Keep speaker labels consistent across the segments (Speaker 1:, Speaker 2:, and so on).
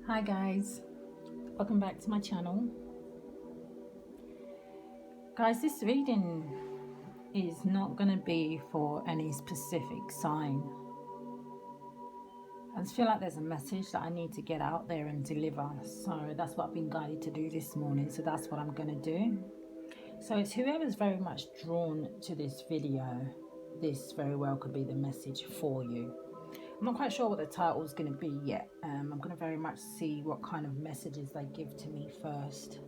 Speaker 1: Hi guys, welcome back to my channel. Guys, this reading is not going to be for any specific sign. I just feel like there's a message that I need to get out there and deliver. So that's what I've been guided to do this morning. So that's what I'm going to do. So it's whoever's very much drawn to this video, this very well could be the message for you. I'm not quite sure what the title is going to be yet. I'm going to very much see what kind of messages they give to me first.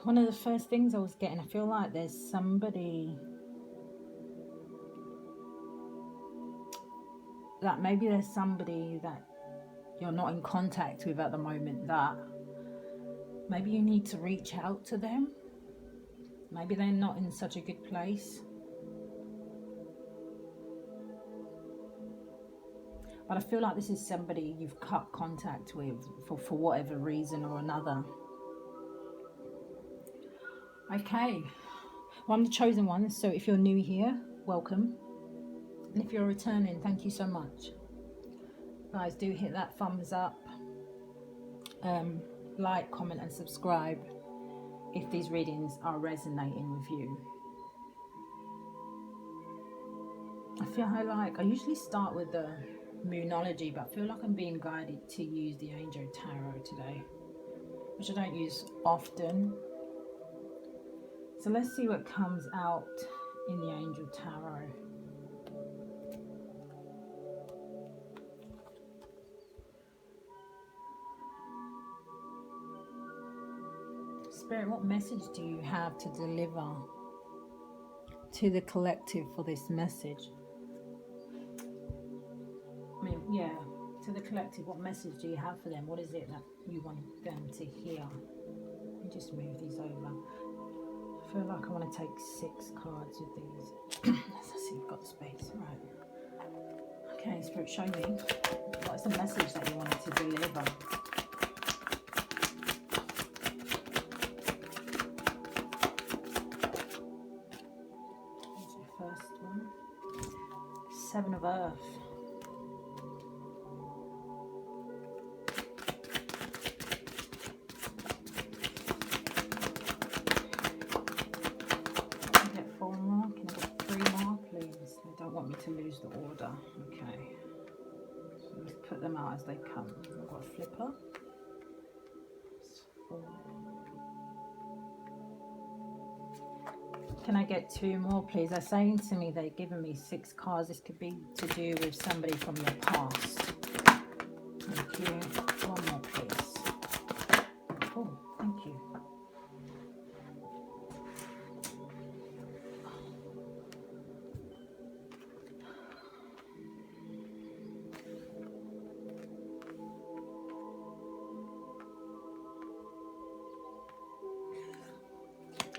Speaker 1: One of the first things I was getting, I feel like there's somebody that maybe there's somebody that you're not in contact with at the moment, that maybe you need to reach out to them. Maybe they're not in such a good place. But I feel like this is somebody you've cut contact with for whatever reason or another. Okay, well, I'm the chosen one, so if you're new here, welcome. And if you're returning, thank you so much. Guys, do hit that thumbs up, like, comment and subscribe if these readings are resonating with you. I feel like I usually start with the Moonology, but I feel like I'm being guided to use the Angel Tarot today, which I don't use often. So let's see what comes out in the Angel Tarot. Spirit, what message do you have to deliver to the collective for this message? To the collective, what message do you have for them? What is it that you want them to hear? Let me just move these over. I feel like I want to take 6 cards with these. Let's see if we've got the space. Right. Okay, Spirit, show me. What is the message that you wanted to deliver? Here's your first one. 7 of Earth. To lose the order. Okay, so let's put them out as they come. I've got a flipper. Can I get 2 more, please? They're saying to me, they're giving me 6 cards. This could be to do with somebody from your past. Thank you. 1 more, please. Oh, thank you.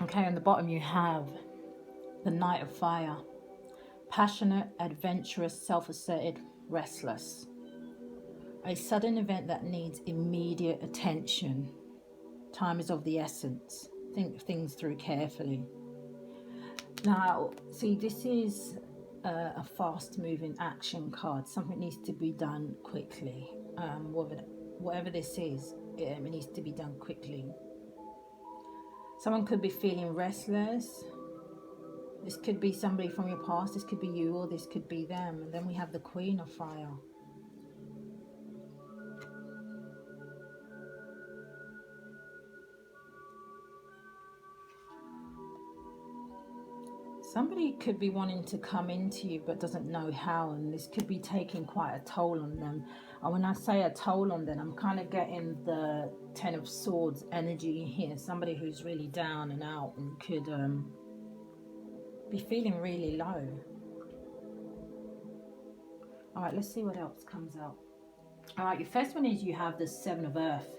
Speaker 1: Okay, on the bottom you have the Knight of Fire. Passionate, adventurous, self-asserted, restless. A sudden event that needs immediate attention. Time is of the essence. Think things through carefully. Now, see, this is a fast-moving action card. Something needs to be done quickly. Whatever this is, it needs to be done quickly. Someone could be feeling restless. This could be somebody from your past. This could be you, or this could be them. And then we have the Queen of Fire. Somebody could be wanting to come into you but doesn't know how, and this could be taking quite a toll on them. And when I say a toll on them, I'm kind of getting the 10 of Swords energy here. Somebody who's really down and out and could be feeling really low. All right, let's see what else comes out. All right, your first one is you have the 7 of Earth.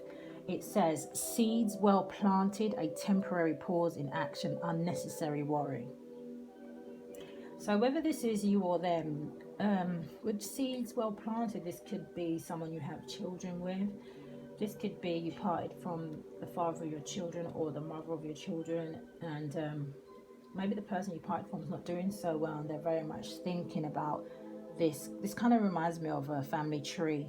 Speaker 1: It says, seeds well planted, a temporary pause in action, unnecessary worry. So whether this is you or them, with seeds well planted, this could be someone you have children with. This could be you parted from the father of your children or the mother of your children, and maybe the person you parted from is not doing so well, and they're very much thinking about this. This kind of reminds me of a family tree.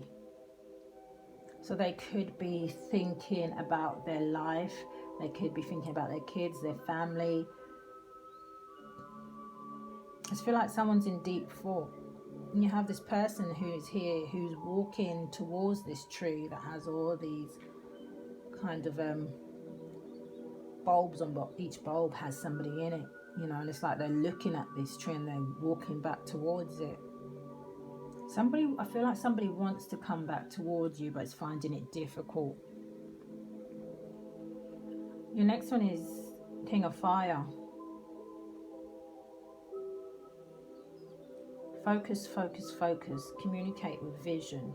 Speaker 1: So they could be thinking about their life. They could be thinking about their kids, their family. I just feel like someone's in deep thought. And you have this person who's here, who's walking towards this tree that has all these kind of bulbs on, but each bulb has somebody in it, you know, and it's like they're looking at this tree and they're walking back towards it. Somebody, I feel like somebody wants to come back towards you, but is finding it difficult. Your next one is King of Fire. Focus, focus, focus. Communicate with vision.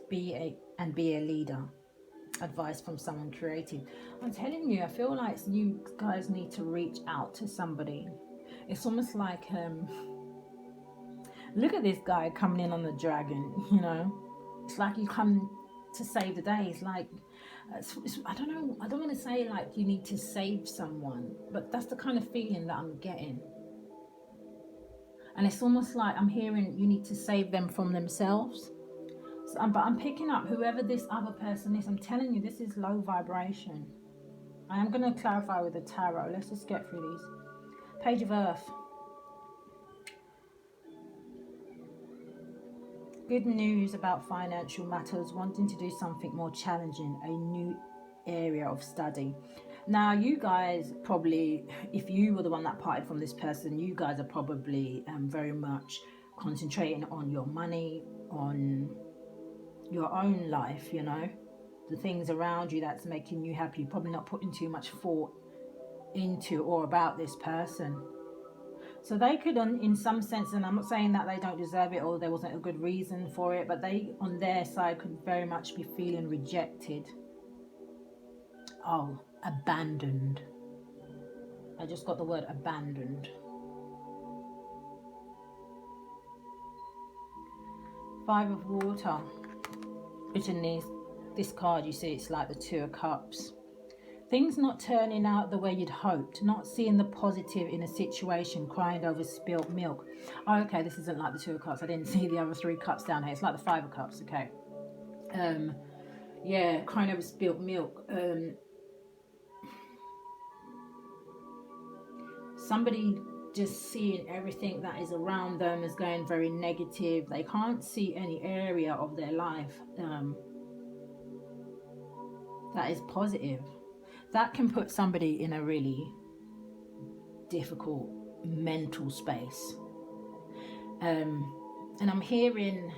Speaker 1: Be a leader. Advice from someone creative. I'm telling you, I feel like you guys need to reach out to somebody. It's almost like look at this guy coming in on the dragon, you know. It's like you come to save the day. It's like I don't know, I don't want to say like you need to save someone, but that's the kind of feeling that I'm getting. And it's almost like I'm hearing you need to save them from themselves. So, but I'm picking up whoever this other person is. I'm telling you, this is low vibration. I am going to clarify with the tarot. Let's just get through these. Page of Earth. Good news about financial matters. Wanting to do something more challenging. A new area of study. Now, you guys probably, if you were the one that parted from this person, you guys are probably very much concentrating on your money, on your own life, you know, the things around you that's making you happy. You're probably not putting too much thought into or about this person. So they could, in some sense, and I'm not saying that they don't deserve it or there wasn't a good reason for it, but they, on their side, could very much be feeling rejected. Oh, abandoned. I just got the word abandoned. Five of Water. Which in this card, you see it's like the Two of Cups. Things not turning out the way you'd hoped. Not seeing the positive in a situation. Crying over spilt milk. Oh, okay, this isn't like the Two of Cups. I didn't see the other three cups down here. It's like the Five of Cups, okay. Yeah, crying over spilt milk. Somebody just seeing everything that is around them as going very negative. They can't see any area of their life that is positive. That can put somebody in a really difficult mental space. And I'm hearing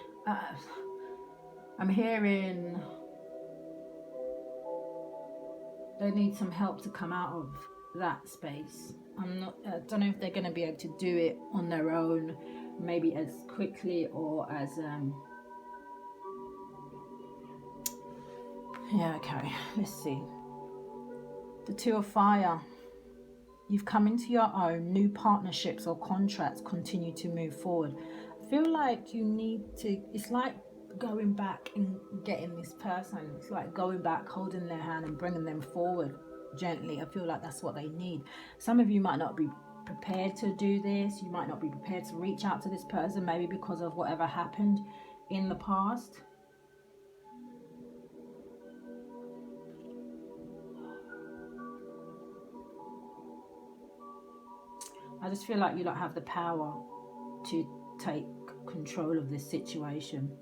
Speaker 1: they need some help to come out of that space. I don't know if they're going to be able to do it on their own, maybe as quickly or as yeah, okay, let's see. The Two of Fire. You've come into your own. New partnerships or contracts continue to move forward. I feel like you need to, it's like going back and getting this person. It's like going back, holding their hand and bringing them forward gently. I feel like that's what they need. Some of you might not be prepared to do this. You might not be prepared to reach out to this person, maybe because of whatever happened in the past. I just feel like you don't have the power to take control of this situation.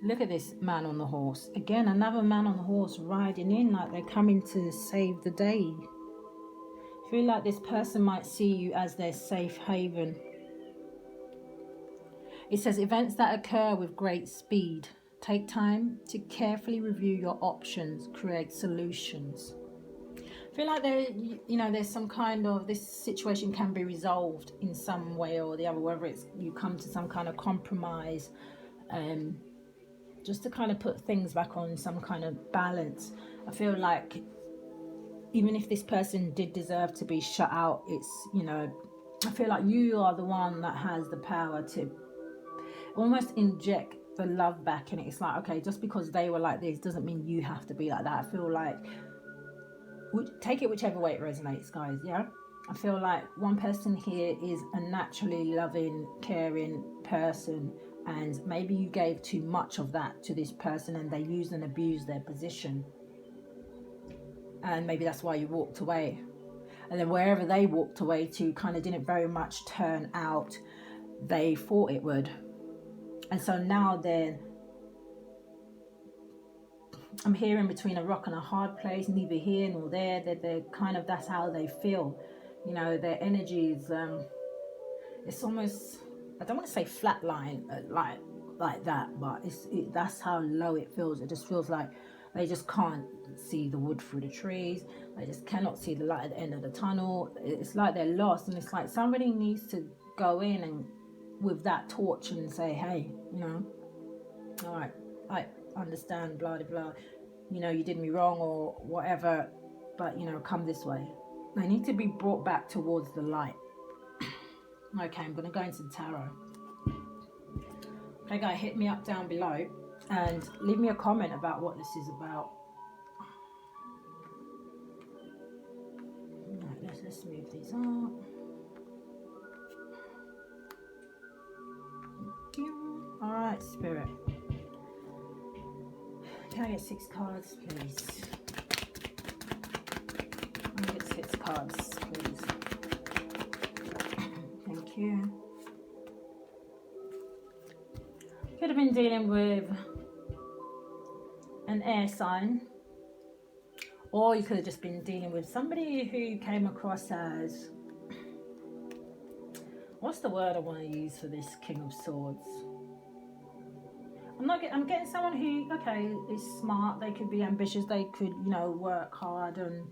Speaker 1: Look at this man on the horse. Again, another man on the horse riding in like they're coming to save the day. I feel like this person might see you as their safe haven. It says events that occur with great speed. Take time to carefully review your options, create solutions. I feel like there's some kind of, this situation can be resolved in some way or the other, whether it's you come to some kind of compromise, just to kind of put things back on some kind of balance. I feel like even if this person did deserve to be shut out, it's, I feel like you are the one that has the power to almost inject the love back in it. It's like, okay, just because they were like this doesn't mean you have to be like that. I feel like, take it whichever way it resonates, guys, yeah? I feel like one person here is a naturally loving, caring person, and maybe you gave too much of that to this person and they used and abused their position, and maybe that's why you walked away. And then wherever they walked away to kind of didn't very much turn out they thought it would. And so now I'm here in between a rock and a hard place, neither here nor there. They're kind of, that's how they feel. You know, their energy is, it's almost, I don't want to say flatline like that, but that's how low it feels. It just feels like they just can't see the wood through the trees. They just cannot see the light at the end of the tunnel. It's like they're lost, and it's like somebody needs to go in and with that torch and say, hey, you know, all right, I understand, blah, blah, blah. You know, you did me wrong or whatever, but, you know, come this way. They need to be brought back towards the light. Okay, I'm going to go into the tarot. Okay, guys, hit me up down below and leave me a comment about what this is about. Right, let's move these up. All right, Spirit. Can I get 6 cards, please? Can I get 6 cards, please? Thank you. Could have been dealing with an air sign, or you could have just been dealing with somebody who came across as, what's the word I want to use for this King of Swords? I'm getting someone who, okay, is smart. They could be ambitious. They could, you know, work hard, and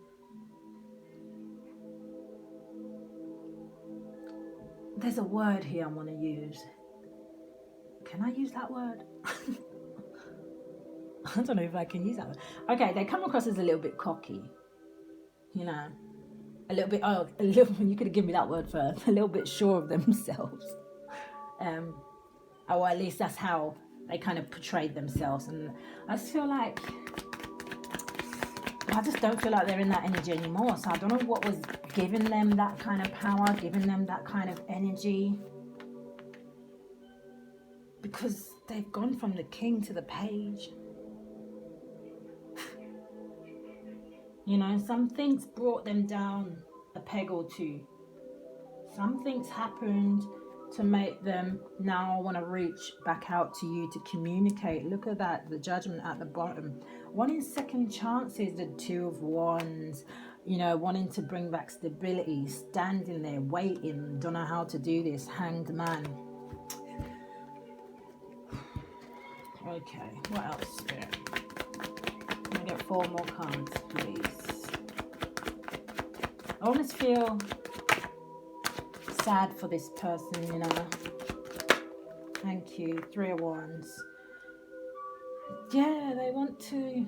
Speaker 1: there's a word here I want to use. Can I use that word? I don't know if I can use that word. Okay, they come across as a little bit cocky, you know, a little bit, you could have given me that word first, a little bit sure of themselves. Or at least that's how they kind of portrayed themselves. And I just feel like, I just don't feel like they're in that energy anymore. So I don't know what was giving them that kind of power, giving them that kind of energy. Because they've gone from the king to the page. You know, something's brought them down a peg or two. Something's happened to make them now want to reach back out to you to communicate. Look at that, the Judgment at the bottom. 1 in second chances, the 2 of Wands. You know, wanting to bring back stability, standing there, waiting, don't know how to do this. Hanged Man. Okay, what else, Spirit? Can I get 4 more cards, please? I almost feel sad for this person, you know. Thank you. 3 of Wands. Yeah, they want to.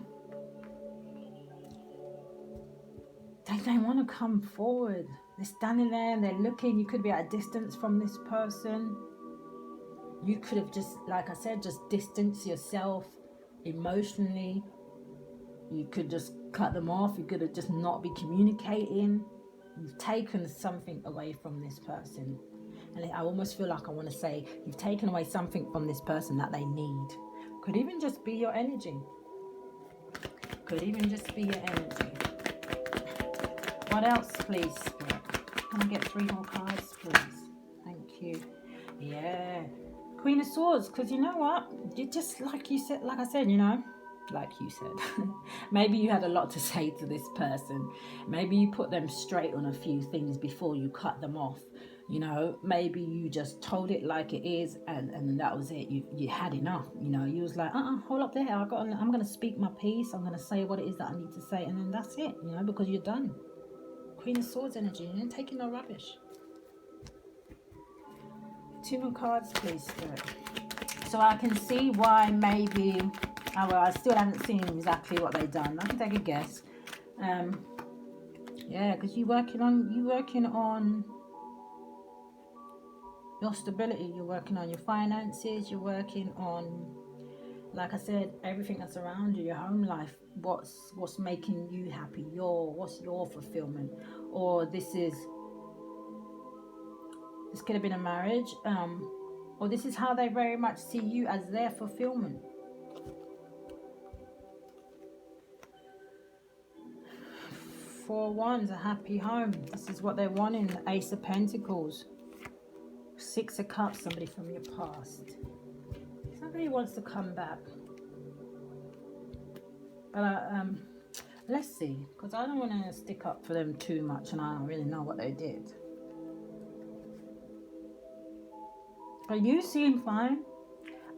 Speaker 1: They want to come forward. They're standing there and they're looking. You could be at a distance from this person. You could have just, like I said, just distance yourself emotionally. You could just cut them off. You could have just not be communicating. You've taken something away from this person. And I almost feel like I want to say, you've taken away something from this person that they need. Could even just be your energy. Could even just be your energy. What else, please, Spirit? Can I get 3 more cards, please? Thank you. Yeah. Queen of Swords, because you know what? You just, like you said, like I said, you know, like you said, maybe you had a lot to say to this person. Maybe you put them straight on a few things before you cut them off. You know, maybe you just told it like it is, and that was it. You had enough. You know, you was like, hold up there. I'm going to speak my piece. I'm going to say what it is that I need to say, and then that's it. You know, because you're done. Queen of Swords energy. You ain't taking no rubbish. 2 more cards, please, Spirit. So I can see why maybe. Oh, well, I still haven't seen exactly what they've done. I can take a guess. Yeah, because you're working on your stability. You're working on your finances. You're working on, like I said, everything that's around you, your home life. What's making you happy? What's your fulfillment? Or this could have been a marriage. Or this is how they very much see you, as their fulfillment. Four Wands, a happy home. This is what they want in the Ace of Pentacles. Six of Cups, somebody from your past. Somebody wants to come back. But let's see, because I don't want to stick up for them too much and I don't really know what they did. But you seem fine.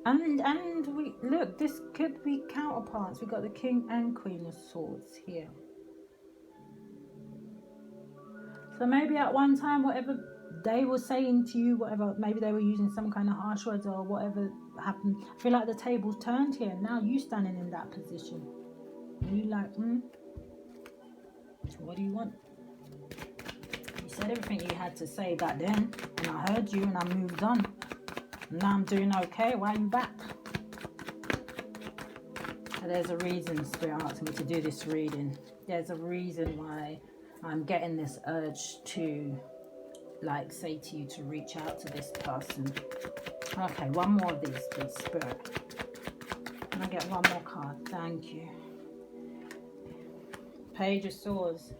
Speaker 1: And we look, this could be counterparts. We've got the King and Queen of Swords here. So maybe at one time, whatever they were saying to you, whatever, maybe they were using some kind of harsh words or whatever happened. I feel like the table's turned here. Now you standing in that position. And you like, what do you want? You said everything you had to say back then. And I heard you and I moved on. Now I'm doing okay. Why are you back? There's a reason Spirit asked me to do this reading. There's a reason why I'm getting this urge to, like, say to you to reach out to this person. Okay, one more of these, please, Spirit. Can I get one more card? Thank you. Page of Swords.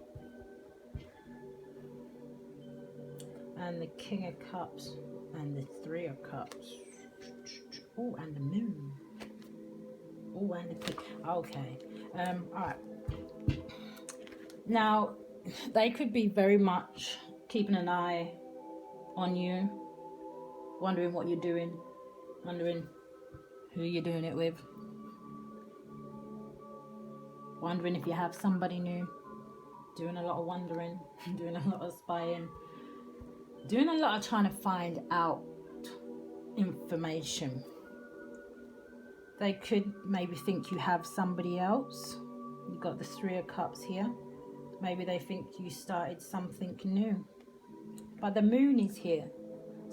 Speaker 1: And the King of Cups. And the Three of Cups. Oh, and the Moon. Oh, and the King. Okay. Alright. Now, they could be very much keeping an eye on you, wondering what you're doing, wondering who you're doing it with, wondering if you have somebody new, doing a lot of wondering, doing a lot of spying, doing a lot of trying to find out information. They could maybe think you have somebody else. You've got the Three of Cups here. Maybe they think you started something new. But the Moon is here.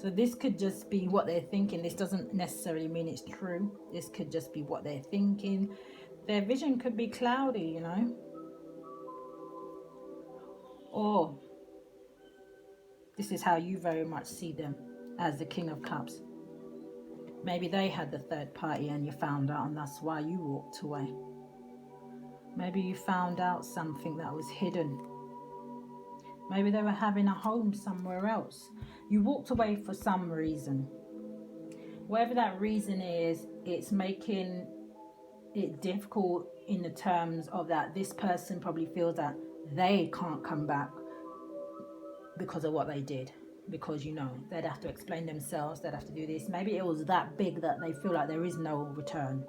Speaker 1: So this could just be what they're thinking. This doesn't necessarily mean it's true. This could just be what they're thinking. Their vision could be cloudy, you know. Or this is how you very much see them, as the King of Cups. Maybe they had the third party and you found out and that's why you walked away. Maybe you found out something that was hidden. Maybe they were having a home somewhere else. You walked away for some reason. Whatever that reason is, it's making it difficult in the terms of that this person probably feels that they can't come back because of what they did. Because, you know, they'd have to explain themselves, they'd have to do this. Maybe it was that big that they feel like there is no return.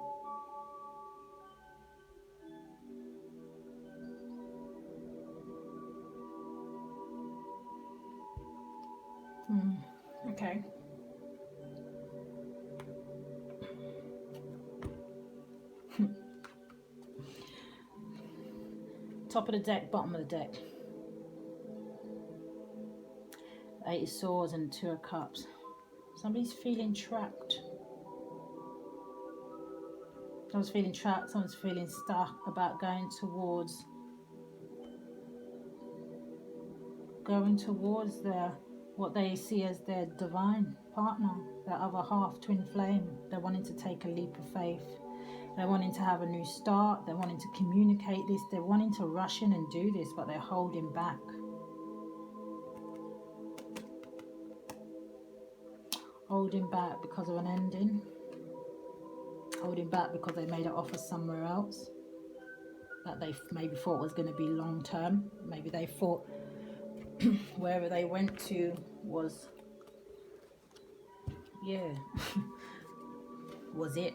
Speaker 1: Okay. Top of the deck, bottom of the deck. Eight of Swords and Two of Cups. Somebody's feeling trapped. Someone's feeling trapped. Someone's feeling stuck about going towards their what they see as their divine partner, their other half, twin flame. They're wanting to take a leap of faith. They're wanting to have a new start. They're wanting to communicate this. They're wanting to rush in and do this, but they're holding back. Holding back because of an ending. Holding back because they made an offer somewhere else that they maybe thought was going to be long term. Maybe they thought wherever they went to was, was it.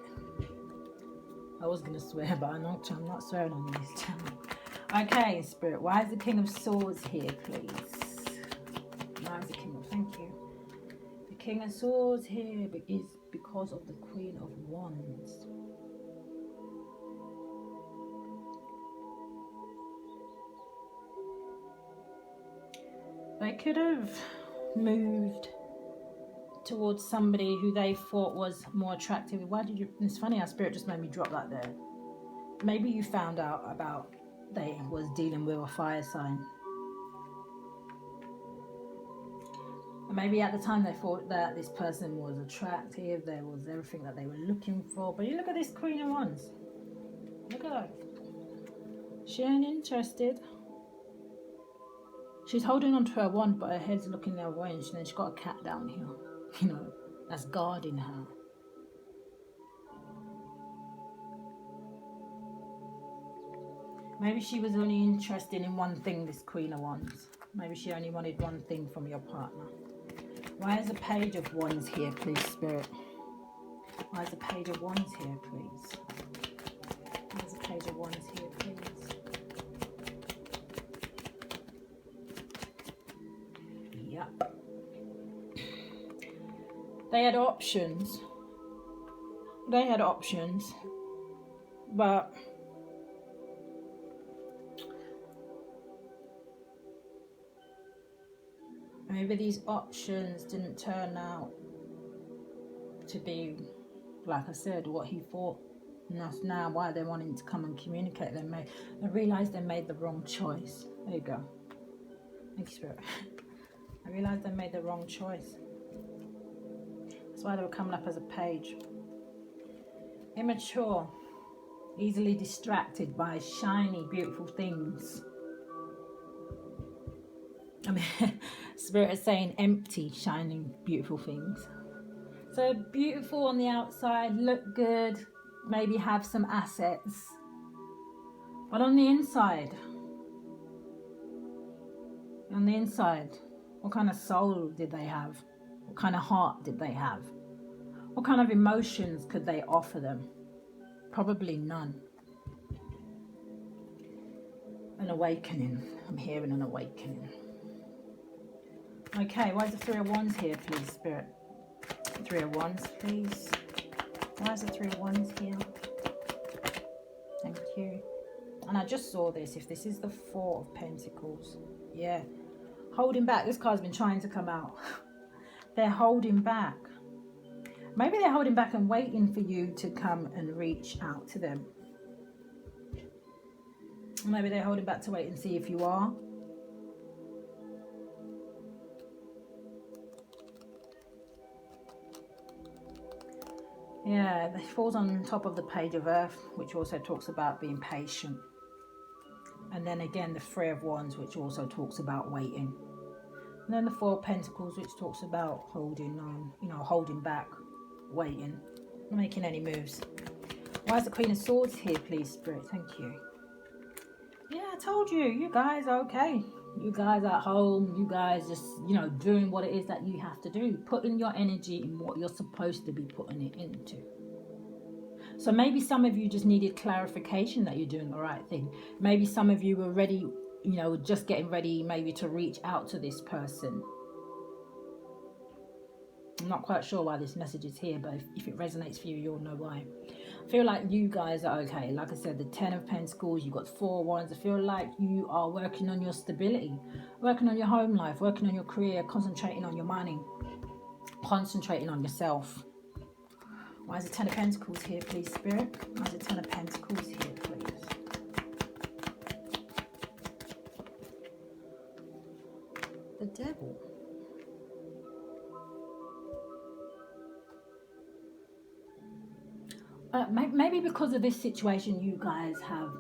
Speaker 1: I was going to swear, but I'm not swearing on this channel. Okay, Spirit, why is the King of Swords here, please? Why is the King of... Thank you. The King of Swords here is because of the Queen of Wands. They could have moved towards somebody who they thought was more attractive. Why did you... It's funny how Spirit just made me drop that there. Maybe you found out about they was dealing with a fire sign. Maybe at the time they thought that this person was attractive, there was everything that they were looking for. But you look at this Queen of Wands. Look at her. She ain't interested. She's holding on to her wand, but her head's looking the other way, and then she's got a cat down here, that's guarding her. Maybe she was only interested in one thing, this Queen of Wands. Maybe she only wanted one thing from your partner. Why is the Page of Wands here, please, Spirit? Why is the Page of Wands here, please? Why is the Page of Wands here, please? Yep. They had options. But maybe these options didn't turn out to be, like I said, what he thought. And that's now why they're wanting to come and communicate. They realised they made the wrong choice. There you go. Thank you, Spirit. I realised they made the wrong choice. That's why they were coming up as a page. Immature. Easily distracted by shiny, beautiful things. I mean, Spirit is saying empty, shining, beautiful things. So beautiful on the outside, look good, maybe have some assets. But on the inside, what kind of soul did they have? What kind of heart did they have? What kind of emotions could they offer them? Probably none. An awakening. I'm hearing an awakening. Okay, why is the Three of Wands here, please, Spirit? Three of Wands, please. Why is the Three of Wands here? Thank you. And I just saw this. If this is the Four of Pentacles. Yeah. Holding back. This card's been trying to come out. They're holding back. Maybe they're holding back and waiting for you to come and reach out to them. Maybe they're holding back to wait and see if you are. Yeah, it falls on top of the Page of Earth, which also talks about being patient. And then again, the Three of Wands, which also talks about waiting. And then the Four of Pentacles, which talks about holding on, holding back, waiting, not making any moves. Why is the Queen of Swords here, please, Spirit? Thank you. Yeah, I told you, you guys are okay. You guys at home, you guys just, doing what it is that you have to do. Putting your energy in what you're supposed to be putting it into. So maybe some of you just needed clarification that you're doing the right thing. Maybe some of you were ready, just getting ready maybe to reach out to this person. I'm not quite sure why this message is here, but if it resonates for you, you'll know why. I feel like you guys are okay. Like I said, the Ten of Pentacles, you've got Four of Wands. I feel like you are working on your stability, working on your home life, working on your career, concentrating on your money, concentrating on yourself. Why is the Ten of Pentacles here, please, Spirit? Why is the Ten of Pentacles here, please? The Devil. Maybe because of this situation, you guys have,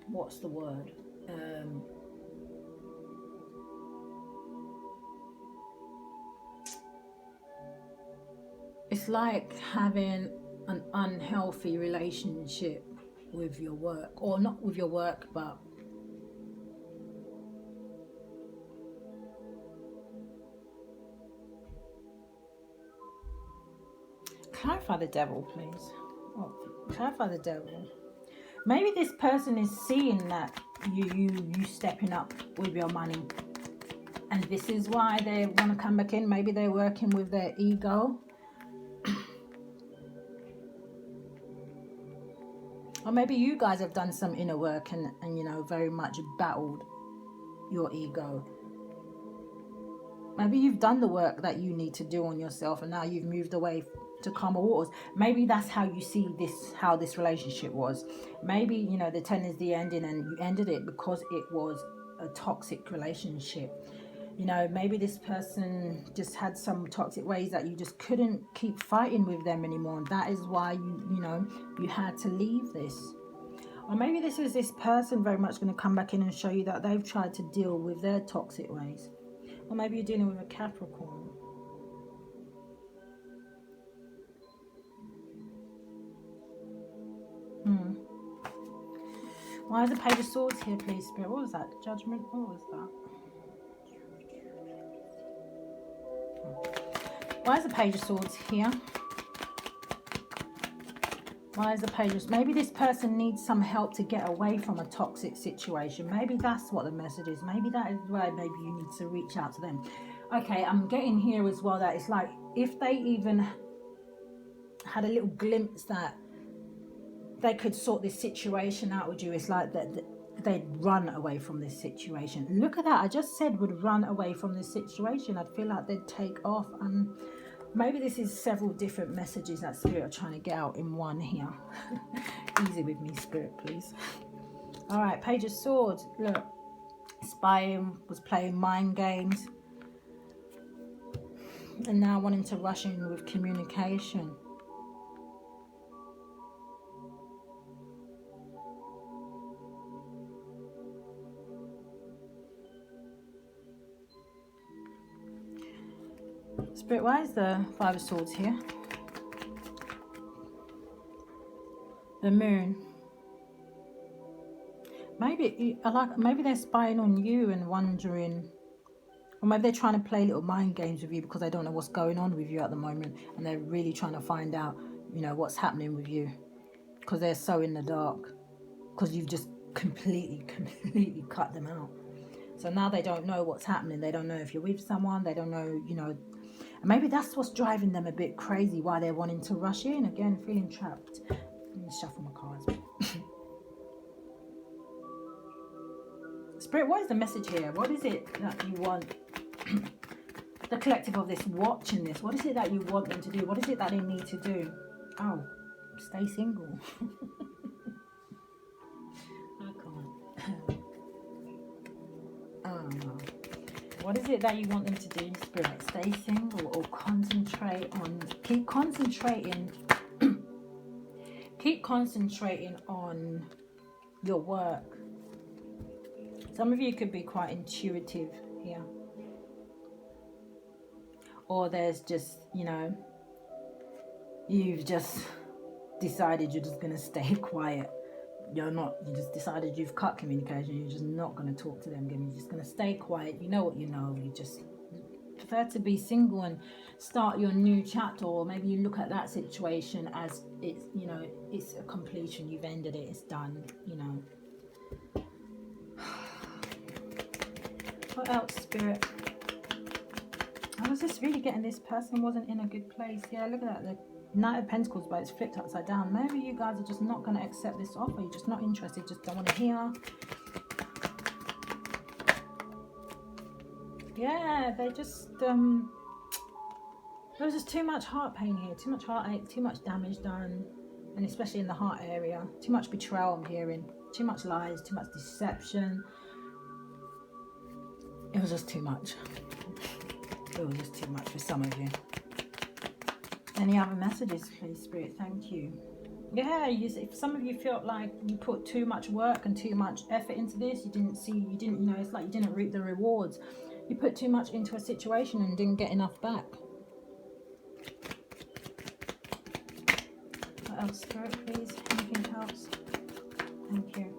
Speaker 1: what's the word? It's like having an unhealthy relationship with your work, or not with your work, but clarify the Devil, please. Oh, clarify the Devil. Maybe this person is seeing that you stepping up with your money, and this is why they want to come back in. Maybe they're working with their ego. Or maybe you guys have done some inner work and very much battled your ego. Maybe you've done the work that you need to do on yourself, and now you've moved away to calmer waters. Maybe that's how you see this, how this relationship was. Maybe, the 10 is the ending and you ended it because it was a toxic relationship. You know, maybe this person just had some toxic ways that you just couldn't keep fighting with them anymore. And that is why you had to leave this. Or maybe this is this person very much going to come back in and show you that they've tried to deal with their toxic ways. Or maybe you're dealing with a Capricorn. Why is the Page of Swords here, please, Spirit? What was that? Judgment? What was that? Why is the Page of Swords here? Why is the Page of... Maybe this person needs some help to get away from a toxic situation. Maybe that's what the message is. Maybe that is why maybe you need to reach out to them. Okay, I'm getting here as well that it's like if they even had a little glimpse that they could sort this situation out with you, it's like that they'd run away from this situation. Look at that. I just said would run away from this situation. I'd feel like they'd take off. And maybe this is several different messages that Spirit are trying to get out in one here. Easy with me, Spirit, please. All right, Page of Swords. Look, spying, was playing mind games, and now wanting to rush in with communication. Spirit, why is the Five of Swords here? The Moon. Maybe they're spying on you and wondering, or maybe they're trying to play little mind games with you because they don't know what's going on with you at the moment, and they're really trying to find out, you know, what's happening with you, because they're so in the dark, because you've just completely cut them out. So now they don't know what's happening. They don't know if you're with someone. They don't know, you know. And maybe that's what's driving them a bit crazy, why they're wanting to rush in. Again, feeling trapped. Let me shuffle my cards. Spirit, what is the message here? What is it that you want the collective of this watching this? What is it that you want them to do? What is it that they need to do? Oh, stay single. I can't. What is it that you want them to do, Spirit? Stay single or concentrate on... Keep concentrating on your work. Some of you could be quite intuitive here. Or there's just, you know, you've just decided you're just going to stay quiet. You just decided you've cut communication. You're just not going to talk to them again. You're just going to stay quiet. You know what you know. You just prefer to be single and start your new chapter. Or maybe you look at that situation as it's, you know, it's a completion. You've ended it. It's done, you know. What else, Spirit? I was just really getting this person wasn't in a good place. Yeah, look at that. The Knight of Pentacles, but it's flipped upside down. Maybe you guys are just not going to accept this offer. You're just not interested. Just don't want to hear. Yeah, they just... there was just too much heart pain here. Too much heartache. Too much damage done. And especially in the heart area. Too much betrayal I'm hearing. Too much lies. Too much deception. It was just too much. It was just too much for some of you. Any other messages, please, Spirit? Thank you. Yeah, if some of you felt like you put too much work and too much effort into this, you didn't, you know, it's like you didn't reap the rewards. You put too much into a situation and didn't get enough back. What else, Spirit, please? Anything else? Thank you.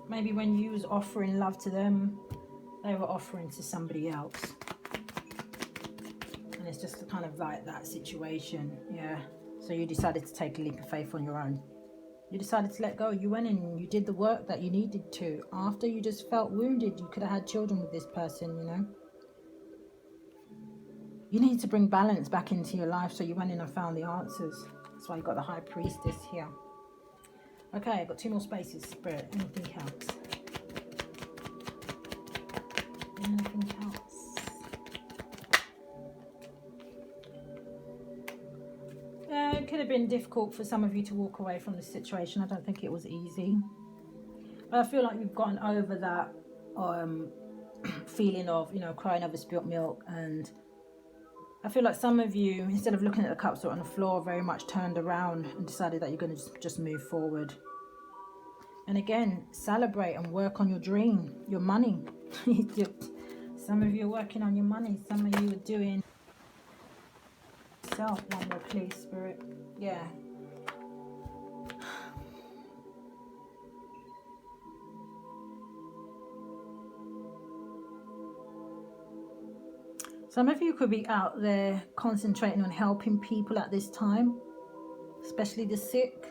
Speaker 1: Maybe when you was offering love to them, they were offering to somebody else. And it's just kind of like that situation, yeah. So you decided to take a leap of faith on your own. You decided to let go. You went in and you did the work that you needed to. After you just felt wounded, you could have had children with this person, you know. You need to bring balance back into your life, so you went in and found the answers. That's why you got the High Priestess here. Okay, I've got 2 more spaces, Spirit. Anything else? Anything else? could have been difficult for some of you to walk away from the situation. I don't think it was easy. But I feel like you've gotten over that feeling of, you know, crying over spilt milk. And I feel like some of you, instead of looking at the cups that are on the floor, very much turned around and decided that you're going to just move forward. And again, celebrate and work on your dream, your money. Some of you are working on your money. Some of you are doing self. One more, please, Spirit. Yeah. Some of you could be out there concentrating on helping people at this time, especially the sick.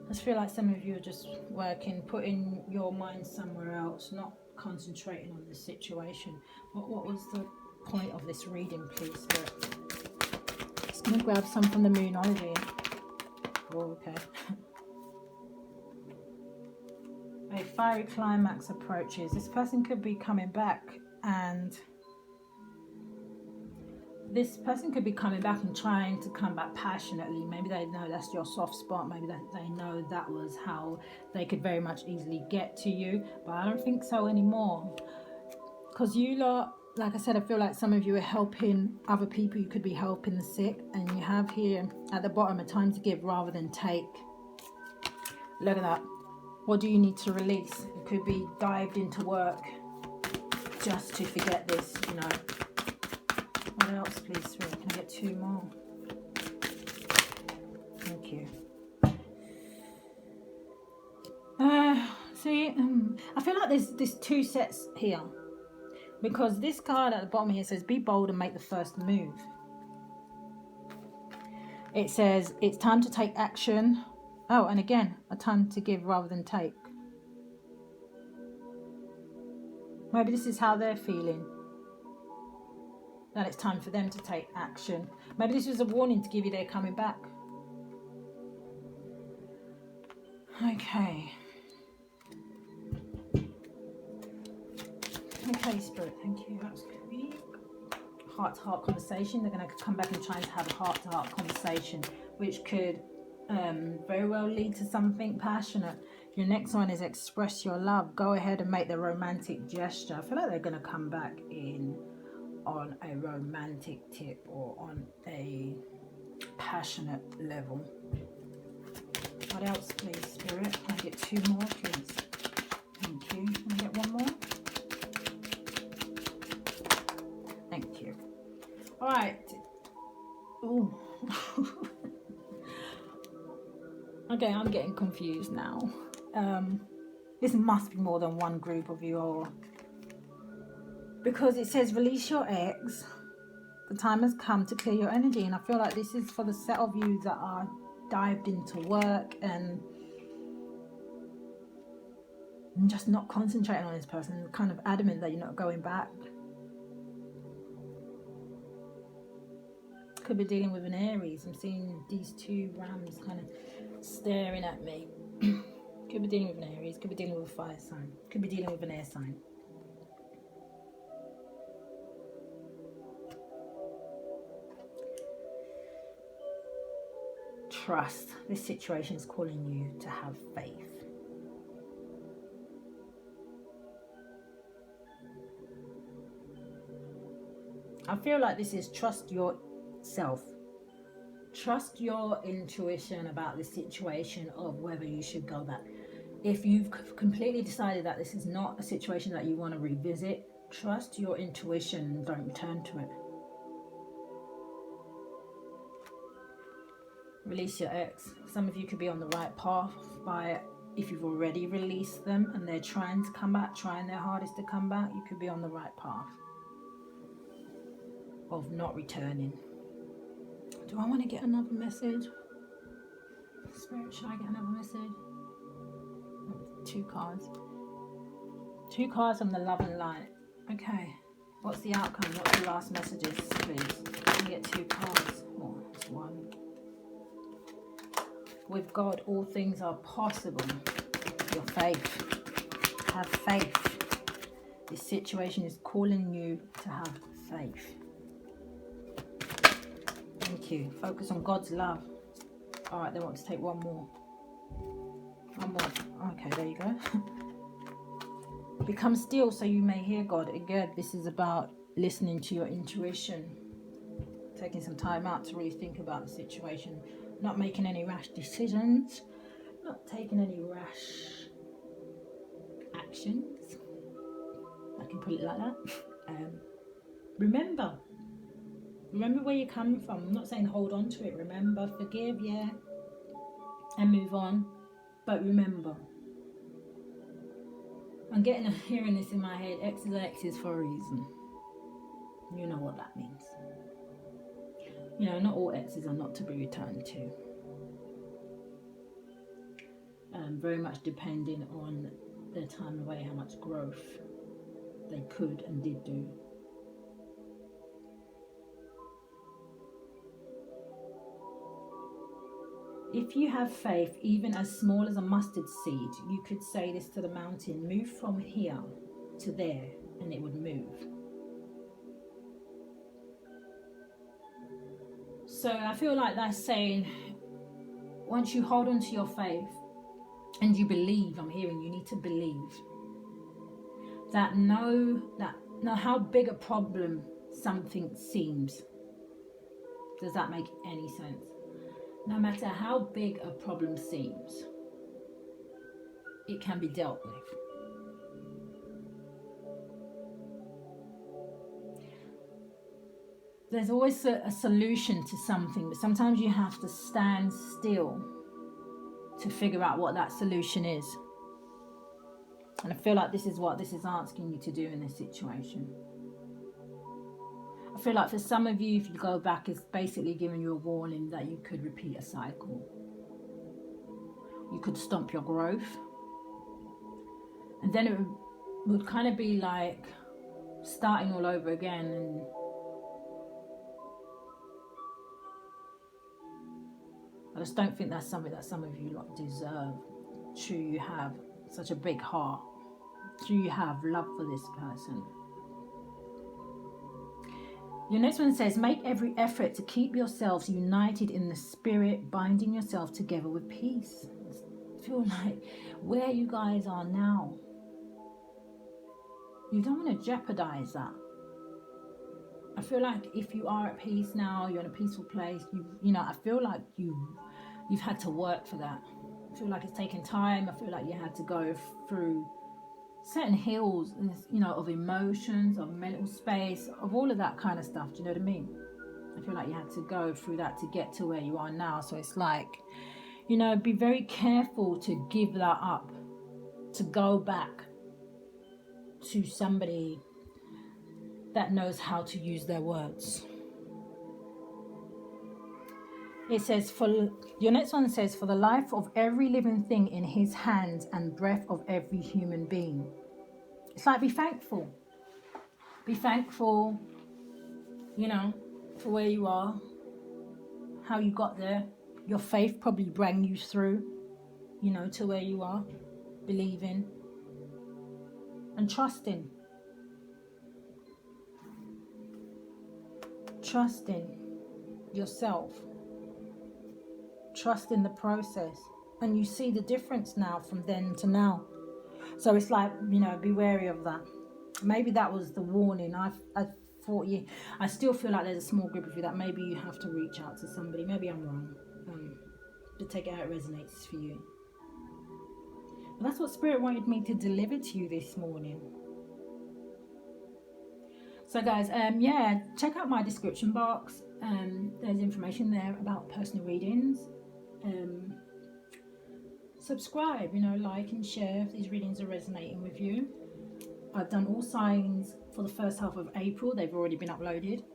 Speaker 1: I just feel like some of you are just working, putting your mind somewhere else, not concentrating on the situation. What was the point of this reading, please, Spirit? Just going to grab some from the Moonology. Oh, okay. A fiery climax approaches. This person could be coming back, and this person could be coming back and trying to come back passionately. Maybe they know that's your soft spot. Maybe they know that was how they could very much easily get to you. But I don't think so anymore. Because you lot, like I said, I feel like some of you are helping other people. You could be helping the sick. And you have here at the bottom a time to give rather than take. Look at that. What do you need to release? It could be dived into work just to forget this, you know. What else, please, Spirit? Can I get 2 more? Thank you. See, I feel like there's 2 sets here. Because this card at the bottom here says, be bold and make the first move. It says, it's time to take action. Oh, and again, a time to give rather than take. Maybe this is how they're feeling. That it's time for them to take action. Maybe this was a warning to give you they're coming back. Okay. Okay, Spirit, thank you. That was quick. Heart-to-heart conversation. They're going to come back and try to have a heart-to-heart conversation, which could very well lead to something passionate. Your next one is express your love. Go ahead and make the romantic gesture. I feel like they're going to come back in on a romantic tip or on a passionate level. What else, please, Spirit? Can I get 2 more, please? Thank you. Can I get 1 more? Thank you. All right. Ooh. Okay, I'm getting confused now. This must be more than 1 group of you all. Because it says release your ex. The time has come to clear your energy. And I feel like this is for the set of you that are dived into work and just not concentrating on this person. Kind of adamant that you're not going back. Could be dealing with an Aries. I'm seeing these 2 rams kind of staring at me. Could be dealing with an Aries. Could be dealing with a fire sign. Could be dealing with an air sign. Trust. This situation is calling you to have faith. I feel like this is trust yourself. Trust your intuition about the situation of whether you should go back. If you've completely decided that this is not a situation that you want to revisit, trust your intuition and don't return to it. Release your ex. Some of you could be on the right path by if you've already released them and they're trying to come back, trying their hardest to come back, you could be on the right path of not returning. Do I want to get another message? Spirit, should I get another message? 2 cards. 2 cards on the love and light. Okay. What's the outcome? What's the last messages, please? Let me get 2 cards. Oh, that's 1. With God, all things are possible. Your faith. Have faith. This situation is calling you to have faith. Thank you. Focus on God's love. All right, they want to take one more. One more. Okay, there you go. Become still so you may hear God. Again, this is about listening to your intuition. Taking some time out to really think about the situation. Not making any rash decisions. Not taking any rash actions. I can put it like that. Remember where you're coming from. I'm not saying hold on to it. Remember, forgive, yeah, and move on. But remember, I'm hearing this in my head. Exes are exes for a reason. You know what that means. You know, not all exes are not to be returned to. Very much depending on their time away, how much growth they could and did do. If you have faith, even as small as a mustard seed, you could say this to the mountain, move from here to there, and it would move. So I feel like that's saying, once you hold on to your faith and you believe, I'm hearing you need to believe, that no how big a problem something seems. Does that make any sense? No matter how big a problem seems, it can be dealt with. There's always a solution to something, but sometimes you have to stand still to figure out what that solution is. And I feel like this is what this is asking you to do in this situation. I feel like for some of you, if you go back, it's basically giving you a warning that you could repeat a cycle. You could stomp your growth. And then it would kind of be like starting all over again. And I just don't think that's something that some of you lot deserve. True, you have such a big heart. True, you have love for this person. Your next one says, make every effort to keep yourselves united in the spirit, binding yourself together with peace. I feel like where you guys are now, you don't want to jeopardize that. I feel like if you are at peace now, you're in a peaceful place, you know, I feel like you've had to work for that. I feel like it's taken time. I feel like you had to go through certain hills, you know, of emotions, of mental space, of all of that kind of stuff. Do you know what I mean? I feel like you had to go through that to get to where you are now. So it's like, you know, be very careful to give that up, to go back to somebody that knows how to use their words. It says, your next one says, for the life of every living thing in his hands and breath of every human being. It's like, be thankful. Be thankful, you know, for where you are, how you got there. Your faith probably brought you through, you know, to where you are. Believing and trusting. Trusting yourself. Trust in the process, and you see the difference now from then to now. So it's like, you know, be wary of that. Maybe that was the warning. I thought I still feel like there's a small group of you that maybe you have to reach out to somebody. Maybe I'm wrong, but take it how it resonates for you. But that's what Spirit wanted me to deliver to you this morning. So guys, yeah, check out my description box. There's information there about personal readings. Subscribe, you know, like and share if these readings are resonating with you. I've done all signs for the first half of April. They've already been uploaded.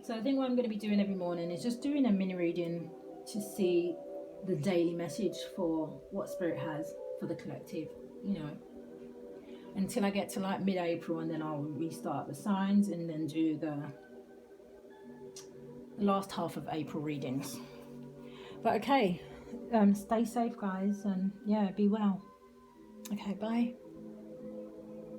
Speaker 1: So I think what I'm going to be doing every morning is just doing a mini reading to see the daily message for what Spirit has for the collective, you know, until I get to like mid-April, and then I'll restart the signs and then do the last half of April readings. But okay, stay safe guys, and yeah, be well. Okay, bye.